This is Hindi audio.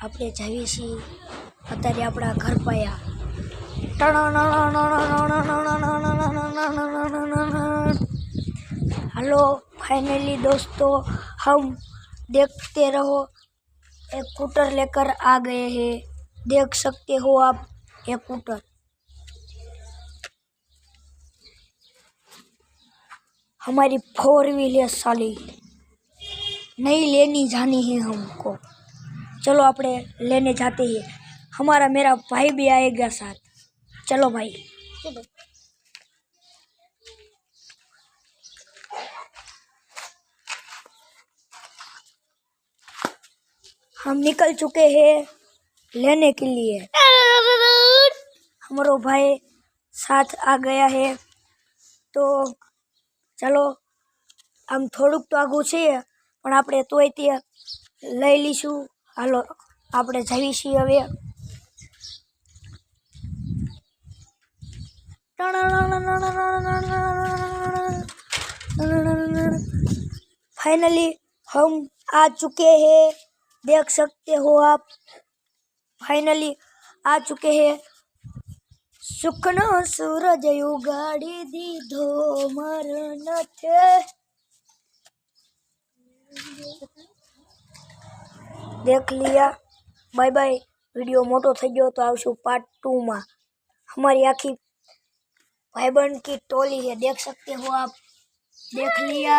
આપણે જઈએ છીએ અત્યારે આપણા ઘર પાયા। हेलो फाइनली दोस्तों हम देखते रहो एक स्कूटर लेकर आ गए हैं। देख सकते हो आप एक स्कूटर। हमारी 4 व्हीलर साली नहीं लेनी जानी है हमको। चलो अपने लेने जाते हैं। हमारा मेरा भाई भी आएगा साथ। चलो भाई। हम निकल चुके हैं लेने के लिए। हमारो भाई साथ आ गया है तो चलो આમ થોડુંક તો આગું છે પણ આપણે તોય તે લઈ લઈશું। હાલો આપણે જઈએ છીએ હવે। फाइनली हम आ चुके हैं। देख सकते हो आप फाइनली आ चुके हैं। सुखनो सूरज उगाड़ी दीधो मरण थे। देख लिया। Bye bye. वीडियो मोटो थई गयो तो आवशु पार्ट 2 में। हमारी आखी भाईबंध की टोली है, देख सकते हो आप। देख लिया।